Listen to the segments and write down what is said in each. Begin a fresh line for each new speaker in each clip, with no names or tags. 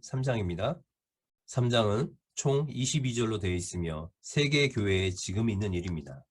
3장입니다. 3장은 총 22절로 되어 있으며 3개 교회에 지금 있는 일입니다.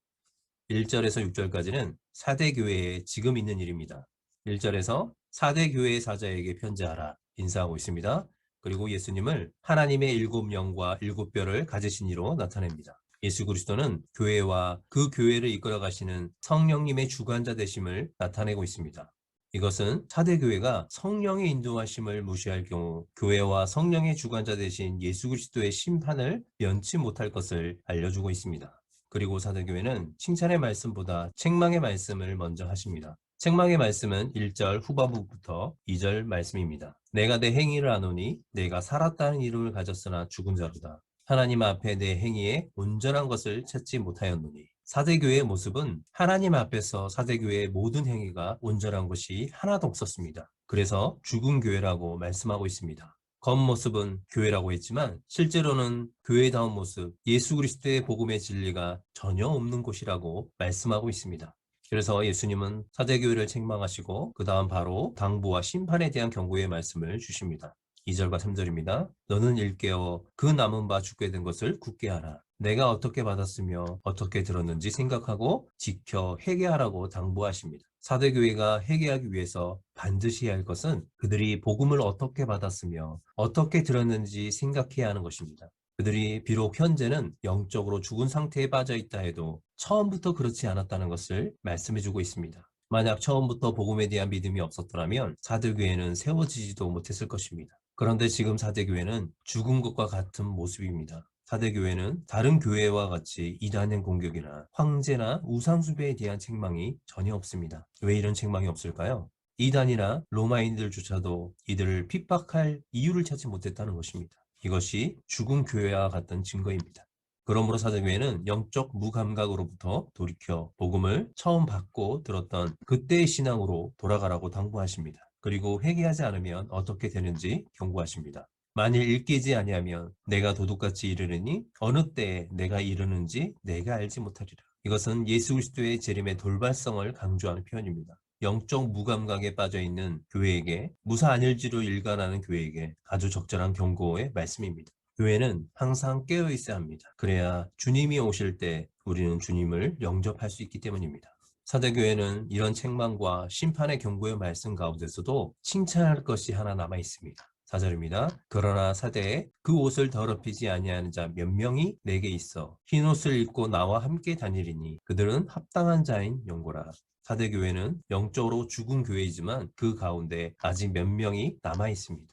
1절에서 6절까지는 4대 교회에 지금 있는 일입니다. 1절에서 4대 교회의 사자에게 편지하라 인사하고 있습니다. 그리고 예수님을 하나님의 7영과 7뼈를 가지신 이로 나타냅니다. 예수 그리스도는 교회와 그 교회를 이끌어 가시는 성령님의 주관자 되심을 나타내고 있습니다. 이것은 4대 교회가 성령의 인도하심을 무시할 경우 교회와 성령의 주관자 되신 예수 그리스도의 심판을 면치 못할 것을 알려주고 있습니다. 그리고 4대 교회는 칭찬의 말씀보다 책망의 말씀을 먼저 하십니다. 책망의 말씀은 1절 후반부부터 2절 말씀입니다. 내가 내 행위를 아노니 내가 살았다는 이름을 가졌으나 죽은 자로다. 하나님 앞에 내 행위에 온전한 것을 찾지 못하였노니. 4대 교회의 모습은 하나님 앞에서 4대 교회의 모든 행위가 온전한 것이 하나도 없었습니다. 그래서 죽은 교회라고 말씀하고 있습니다. 겉모습은 교회라고 했지만 실제로는 교회다운 모습, 예수 그리스도의 복음의 진리가 전혀 없는 곳이라고 말씀하고 있습니다. 그래서 예수님은 4대 교회를 책망하시고 그 다음 바로 당부와 심판에 대한 경고의 말씀을 주십니다. 2절과 3절입니다. 너는 일깨어 그 남은 바 죽게 된 것을 굳게 하라. 내가 어떻게 받았으며 어떻게 들었는지 생각하고 지켜 회개하라고 당부하십니다. 4대 교회가 회개하기 위해서 반드시 해야 할 것은 그들이 복음을 어떻게 받았으며 어떻게 들었는지 생각해야 하는 것입니다. 그들이 비록 현재는 영적으로 죽은 상태에 빠져 있다 해도 처음부터 그렇지 않았다는 것을 말씀해주고 있습니다. 만약 처음부터 복음에 대한 믿음이 없었더라면 4대 교회는 세워지지도 못했을 것입니다. 그런데 지금 4대 교회는 죽은 것과 같은 모습입니다. 4대 교회는 다른 교회와 같이 이단의 공격이나 황제나 우상숭배에 대한 책망이 전혀 없습니다. 왜 이런 책망이 없을까요? 이단이나 로마인들조차도 이들을 핍박할 이유를 찾지 못했다는 것입니다. 이것이 죽은 교회와 같은 증거입니다. 그러므로 4대 교회는 영적 무감각으로부터 돌이켜 복음을 처음 받고 들었던 그때의 신앙으로 돌아가라고 당부하십니다. 그리고 회개하지 않으면 어떻게 되는지 경고하십니다. 만일 일깨지 아니하면 내가 도둑같이 이르느니 어느 때에 내가 이르는지 내가 알지 못하리라. 이것은 예수 그리스도의 재림의 돌발성을 강조하는 표현입니다. 영적 무감각에 빠져있는 교회에게 무사 안일지로 일관하는 교회에게 아주 적절한 경고의 말씀입니다. 교회는 항상 깨어 있어야 합니다. 그래야 주님이 오실 때 우리는 주님을 영접할 수 있기 때문입니다. 4대 교회는 이런 책망과 심판의 경고의 말씀 가운데서도 칭찬할 것이 하나 남아 있습니다. 4절입니다. 그러나 4대에 그 옷을 더럽히지 아니하는 자 몇 명이 내게 있어 흰 옷을 입고 나와 함께 다니리니 그들은 합당한 자인 영고라. 4대 교회는 영적으로 죽은 교회이지만 그 가운데 아직 몇 명이 남아 있습니다.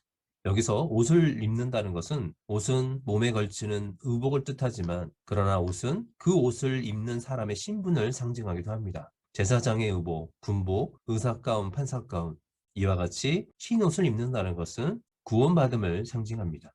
여기서 옷을 입는다는 것은 옷은 몸에 걸치는 의복을 뜻하지만 그러나 옷은 그 옷을 입는 사람의 신분을 상징하기도 합니다. 제사장의 의복, 군복, 의사가운, 판사가운 이와 같이 흰 옷을 입는다는 것은 구원받음을 상징합니다.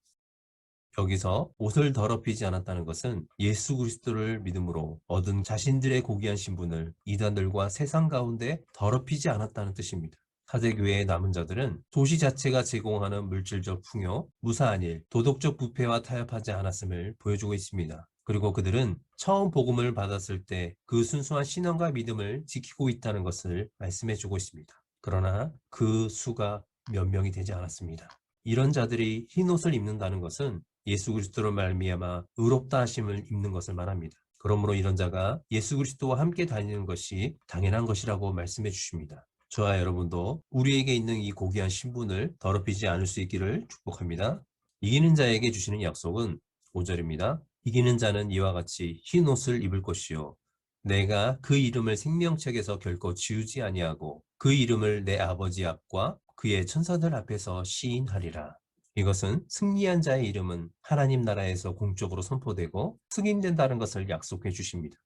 여기서 옷을 더럽히지 않았다는 것은 예수 그리스도를 믿음으로 얻은 자신들의 고귀한 신분을 이단들과 세상 가운데 더럽히지 않았다는 뜻입니다. 4대 교회의 남은 자들은 도시 자체가 제공하는 물질적 풍요, 무사한 일, 도덕적 부패와 타협하지 않았음을 보여주고 있습니다. 그리고 그들은 처음 복음을 받았을 때 그 순수한 신앙과 믿음을 지키고 있다는 것을 말씀해주고 있습니다. 그러나 그 수가 몇 명이 되지 않았습니다. 이런 자들이 흰 옷을 입는다는 것은 예수 그리스도로 말미암아 의롭다 하심을 입는 것을 말합니다. 그러므로 이런 자가 예수 그리스도와 함께 다니는 것이 당연한 것이라고 말씀해 주십니다. 저와 여러분도 우리에게 있는 이 고귀한 신분을 더럽히지 않을 수 있기를 축복합니다. 이기는 자에게 주시는 약속은 5절입니다. 이기는 자는 이와 같이 흰 옷을 입을 것이요 내가 그 이름을 생명책에서 결코 지우지 아니하고 그 이름을 내 아버지 앞과 그의 천사들 앞에서 시인하리라. 이것은 승리한 자의 이름은 하나님 나라에서 공적으로 선포되고 승인된다는 것을 약속해 주십니다.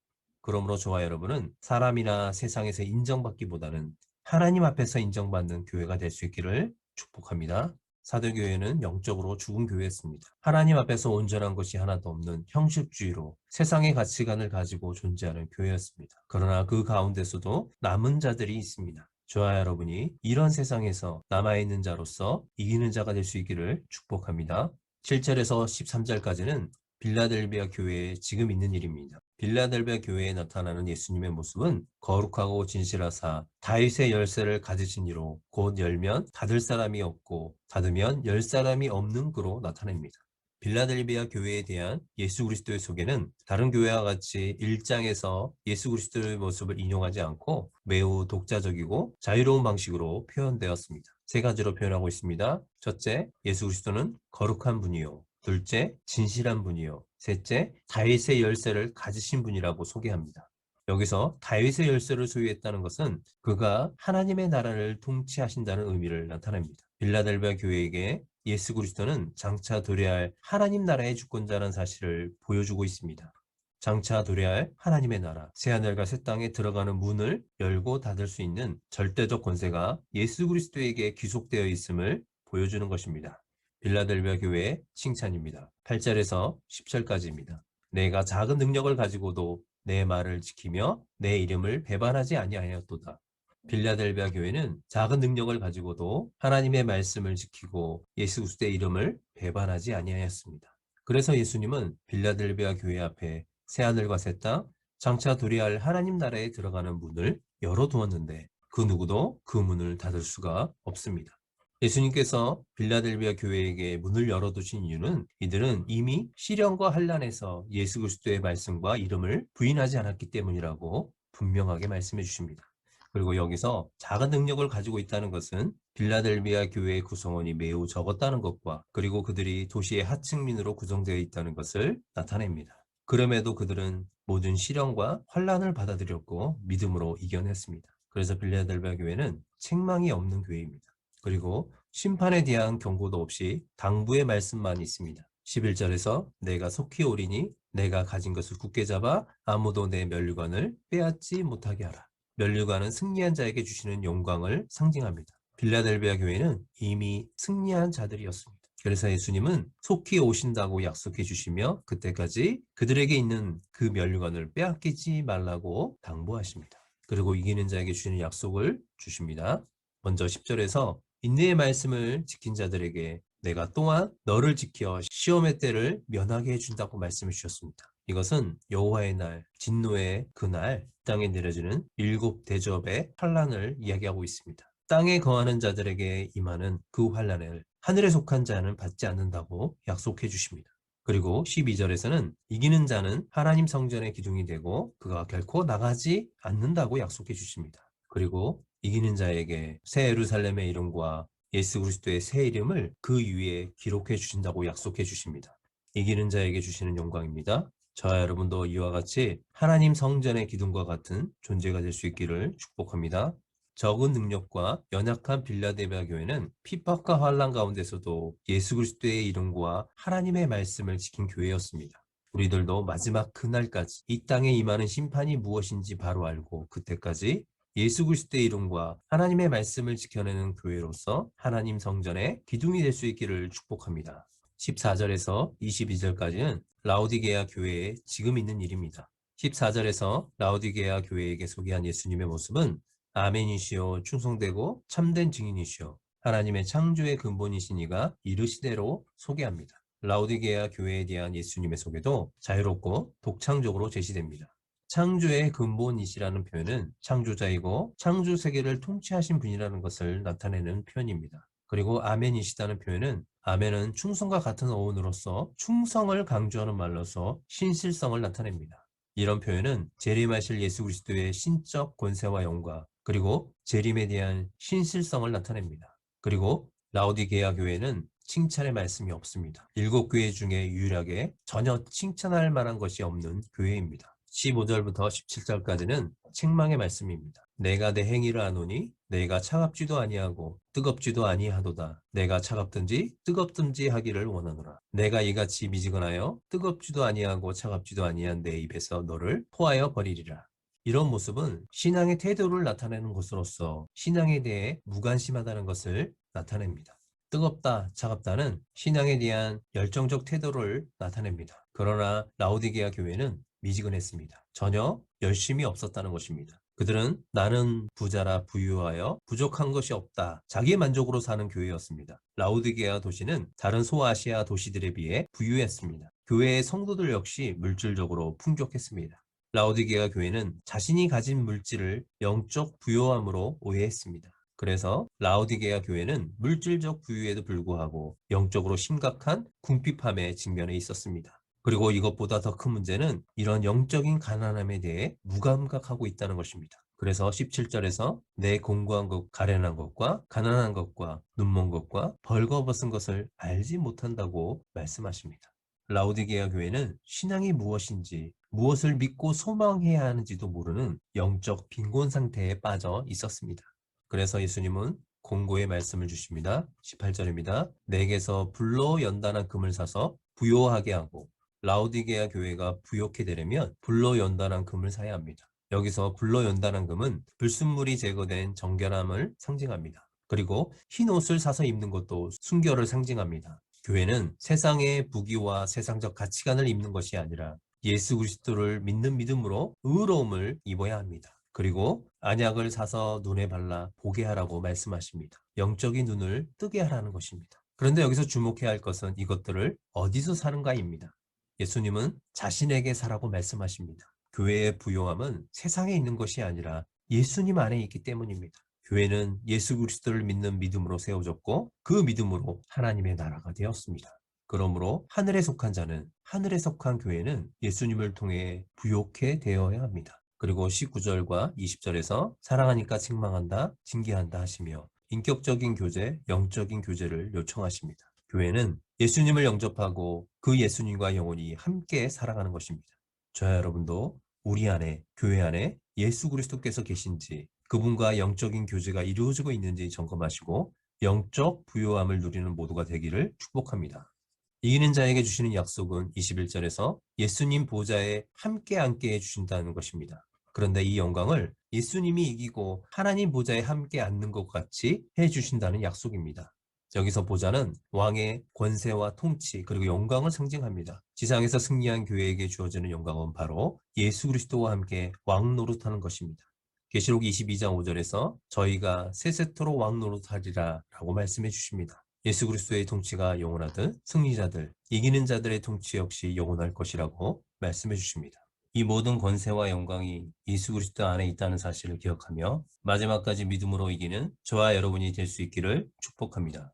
그러므로 저와 여러분은 사람이나 세상에서 인정받기보다는 하나님 앞에서 인정받는 교회가 될 수 있기를 축복합니다. 사도교회는 영적으로 죽은 교회였습니다. 하나님 앞에서 온전한 것이 하나도 없는 형식주의로 세상의 가치관을 가지고 존재하는 교회였습니다. 그러나 그 가운데서도 남은 자들이 있습니다. 저와 여러분이 이런 세상에서 남아있는 자로서 이기는 자가 될 수 있기를 축복합니다. 7절에서 13절까지는 빌라델비아 교회에 지금 있는 일입니다. 빌라델비아 교회에 나타나는 예수님의 모습은 거룩하고 진실하사 다윗의 열쇠를 가지신 이로 곧 열면 닫을 사람이 없고 닫으면 열 사람이 없는 그로 나타냅니다. 빌라델비아 교회에 대한 예수 그리스도의 소개는 다른 교회와 같이 1장에서 예수 그리스도의 모습을 인용하지 않고 매우 독자적이고 자유로운 방식으로 표현되었습니다. 세 가지로 표현하고 있습니다. 첫째, 예수 그리스도는 거룩한 분이요. 둘째, 진실한 분이요. 셋째, 다윗의 열쇠를 가지신 분이라고 소개합니다. 여기서 다윗의 열쇠를 소유했다는 것은 그가 하나님의 나라를 통치하신다는 의미를 나타냅니다. 빌라델비아 교회에게 예수 그리스도는 장차 도래할 하나님 나라의 주권자라는 사실을 보여주고 있습니다. 장차 도래할 하나님의 나라, 새하늘과 새 땅에 들어가는 문을 열고 닫을 수 있는 절대적 권세가 예수 그리스도에게 귀속되어 있음을 보여주는 것입니다. 빌라델비아 교회의 칭찬입니다. 8절에서 10절까지입니다. 내가 작은 능력을 가지고도 내 말을 지키며 내 이름을 배반하지 아니하였도다. 빌라델비아 교회는 작은 능력을 가지고도 하나님의 말씀을 지키고 예수 그리스도의 이름을 배반하지 아니하였습니다. 그래서 예수님은 빌라델비아 교회 앞에 새하늘과 새 땅, 장차 도래할 하나님 나라에 들어가는 문을 열어두었는데 그 누구도 그 문을 닫을 수가 없습니다. 예수님께서 빌라델비아 교회에게 문을 열어두신 이유는 이들은 이미 시련과 환난에서 예수 그리스도의 말씀과 이름을 부인하지 않았기 때문이라고 분명하게 말씀해 주십니다. 그리고 여기서 작은 능력을 가지고 있다는 것은 빌라델비아 교회의 구성원이 매우 적었다는 것과 그리고 그들이 도시의 하층민으로 구성되어 있다는 것을 나타냅니다. 그럼에도 그들은 모든 시련과 환난을 받아들였고 믿음으로 이겨냈습니다. 그래서 빌라델비아 교회는 책망이 없는 교회입니다. 그리고 심판에 대한 경고도 없이 당부의 말씀만 있습니다. 11절에서 내가 속히 오리니 내가 가진 것을 굳게 잡아 아무도 내 면류관을 빼앗지 못하게 하라. 면류관은 승리한 자에게 주시는 영광을 상징합니다. 빌라델비아 교회는 이미 승리한 자들이었습니다. 그래서 예수님은 속히 오신다고 약속해 주시며 그때까지 그들에게 있는 그 면류관을 빼앗기지 말라고 당부하십니다. 그리고 이기는 자에게 주시는 약속을 주십니다. 먼저 10절에서 인내의 말씀을 지킨 자들에게 내가 또한 너를 지켜 시험의 때를 면하게 해준다고 말씀해 주셨습니다. 이것은 여호와의 날, 진노의 그날 땅에 내려지는 7 대접의 환란을 이야기하고 있습니다. 땅에 거하는 자들에게 임하는 그 환란을 하늘에 속한 자는 받지 않는다고 약속해 주십니다. 그리고 12절에서는 이기는 자는 하나님 성전의 기둥이 되고 그가 결코 나가지 않는다고 약속해 주십니다. 그리고 이기는 자에게 새 예루살렘의 이름과 예수 그리스도의 새 이름을 그 위에 기록해 주신다고 약속해 주십니다. 이기는 자에게 주시는 영광입니다. 저와 여러분도 이와 같이 하나님 성전의 기둥과 같은 존재가 될 수 있기를 축복합니다. 적은 능력과 연약한 빌라델비아 교회는 핍박과 환난 가운데서도 예수 그리스도의 이름과 하나님의 말씀을 지킨 교회였습니다. 우리들도 마지막 그날까지 이 땅에 임하는 심판이 무엇인지 바로 알고 그때까지 예수 그리스도의 이름과 하나님의 말씀을 지켜내는 교회로서 하나님 성전의 기둥이 될 수 있기를 축복합니다. 14절에서 22절까지는 라오디게아 교회에 지금 있는 일입니다. 14절에서 라오디게아 교회에게 소개한 예수님의 모습은 아멘이시오 충성되고 참된 증인이시오 하나님의 창조의 근본이시니가 이르시대로 소개합니다. 라오디게아 교회에 대한 예수님의 소개도 자유롭고 독창적으로 제시됩니다. 창조의 근본이시라는 표현은 창조자이고 창조 세계를 통치하신 분이라는 것을 나타내는 표현입니다. 그리고 아멘이시다는 표현은 아멘은 충성과 같은 어원으로서 충성을 강조하는 말로서 신실성을 나타냅니다. 이런 표현은 재림하실 예수 그리스도의 신적 권세와 영광 그리고 재림에 대한 신실성을 나타냅니다. 그리고 라오디게아 교회는 칭찬의 말씀이 없습니다. 7교회 중에 유일하게 전혀 칭찬할 만한 것이 없는 교회입니다. 15절부터 17절까지는 책망의 말씀입니다. 내가 내 행위를 아노니 내가 차갑지도 아니하고 뜨겁지도 아니하도다. 내가 차갑든지 뜨겁든지 하기를 원하노라. 내가 이같이 미지근하여 뜨겁지도 아니하고 차갑지도 아니한 내 입에서 너를 토하여 버리리라. 이런 모습은 신앙의 태도를 나타내는 것으로서 신앙에 대해 무관심하다는 것을 나타냅니다. 뜨겁다, 차갑다는 신앙에 대한 열정적 태도를 나타냅니다. 그러나 라오디게아 교회는 미지근했습니다. 전혀 열심이 없었다는 것입니다. 그들은 나는 부자라 부유하여 부족한 것이 없다. 자기 만족으로 사는 교회였습니다. 라오디게아 도시는 다른 소아시아 도시들에 비해 부유했습니다. 교회의 성도들 역시 물질적으로 풍족했습니다. 라오디게아 교회는 자신이 가진 물질을 영적 부요함으로 오해했습니다. 그래서 라오디게아 교회는 물질적 부유에도 불구하고 영적으로 심각한 궁핍함에 직면해 있었습니다. 그리고 이것보다 더 큰 문제는 이런 영적인 가난함에 대해 무감각하고 있다는 것입니다. 그래서 17절에서 내 공고한 것, 가련한 것과 가난한 것과 눈먼 것과 벌거벗은 것을 알지 못한다고 말씀하십니다. 라오디게아 교회는 신앙이 무엇인지, 무엇을 믿고 소망해야 하는지도 모르는 영적 빈곤 상태에 빠져 있었습니다. 그래서 예수님은 공고의 말씀을 주십니다. 18절입니다. 내게서 불로 연단한 금을 사서 부요하게 하고 라오디게아 교회가 부요케 되려면 불로 연단한 금을 사야 합니다. 여기서 불로 연단한 금은 불순물이 제거된 정결함을 상징합니다. 그리고 흰 옷을 사서 입는 것도 순결을 상징합니다. 교회는 세상의 부귀와 세상적 가치관을 입는 것이 아니라 예수 그리스도를 믿는 믿음으로 의로움을 입어야 합니다. 그리고 안약을 사서 눈에 발라 보게 하라고 말씀하십니다. 영적인 눈을 뜨게 하라는 것입니다. 그런데 여기서 주목해야 할 것은 이것들을 어디서 사는가입니다. 예수님은 자신에게 사라고 말씀하십니다. 교회의 부요함은 세상에 있는 것이 아니라 예수님 안에 있기 때문입니다. 교회는 예수 그리스도를 믿는 믿음으로 세워졌고 그 믿음으로 하나님의 나라가 되었습니다. 그러므로 하늘에 속한 자는, 하늘에 속한 교회는 예수님을 통해 부요케 되어야 합니다. 그리고 19절과 20절에서 사랑하니까 책망한다, 징계한다 하시며 인격적인 교제, 영적인 교제를 요청하십니다. 교회는 예수님을 영접하고 그 예수님과 영원히 함께 살아가는 것입니다. 저와 여러분도 우리 안에, 교회 안에 예수 그리스도께서 계신지, 그분과 영적인 교제가 이루어지고 있는지 점검하시고 영적 부요함을 누리는 모두가 되기를 축복합니다. 이기는 자에게 주시는 약속은 21절에서 예수님 보좌에 함께 앉게 해주신다는 것입니다. 그런데 이 영광을 예수님이 이기고 하나님 보좌에 함께 앉는 것 같이 해주신다는 약속입니다. 여기서 보좌는 왕의 권세와 통치 그리고 영광을 상징합니다. 지상에서 승리한 교회에게 주어지는 영광은 바로 예수 그리스도와 함께 왕 노릇하는 것입니다. 계시록 22장 5절에서 저희가 세세토록 왕 노릇하리라 라고 말씀해 주십니다. 예수 그리스도의 통치가 영원하듯 승리자들, 이기는 자들의 통치 역시 영원할 것이라고 말씀해 주십니다. 이 모든 권세와 영광이 예수 그리스도 안에 있다는 사실을 기억하며 마지막까지 믿음으로 이기는 저와 여러분이 될 수 있기를 축복합니다.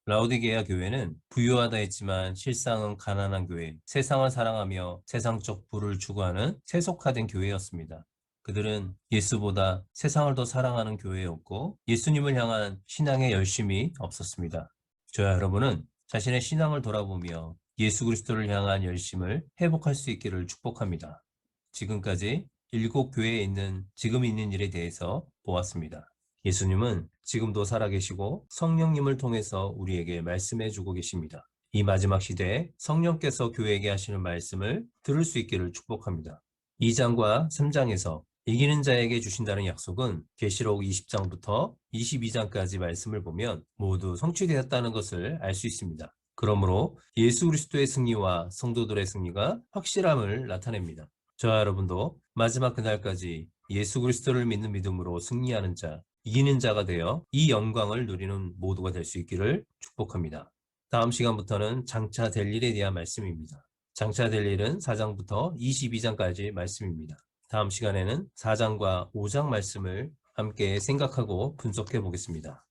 라오디게아 교회는 부유하다 했지만 실상은 가난한 교회, 세상을 사랑하며 세상적 부를 추구하는 세속화된 교회였습니다. 그들은 예수보다 세상을 더 사랑하는 교회였고 예수님을 향한 신앙의 열심이 없었습니다. 저와 여러분은 자신의 신앙을 돌아보며 예수 그리스도를 향한 열심을 회복할 수 있기를 축복합니다. 지금까지 7교회에 있는 지금 있는 일에 대해서 보았습니다. 예수님은 지금도 살아계시고 성령님을 통해서 우리에게 말씀해 주고 계십니다. 이 마지막 시대에 성령께서 교회에게 하시는 말씀을 들을 수 있기를 축복합니다. 2장과 3장에서 이기는 자에게 주신다는 약속은 계시록 20장부터 22장까지 말씀을 보면 모두 성취되었다는 것을 알 수 있습니다. 그러므로 예수 그리스도의 승리와 성도들의 승리가 확실함을 나타냅니다. 저와 여러분도 마지막 그날까지 예수 그리스도를 믿는 믿음으로 승리하는 자, 이기는 자가 되어 이 영광을 누리는 모두가 될 수 있기를 축복합니다. 다음 시간부터는 장차 될 일에 대한 말씀입니다. 장차 될 일은 4장부터 22장까지 말씀입니다. 다음 시간에는 4장과 5장 말씀을 함께 생각하고 분석해 보겠습니다.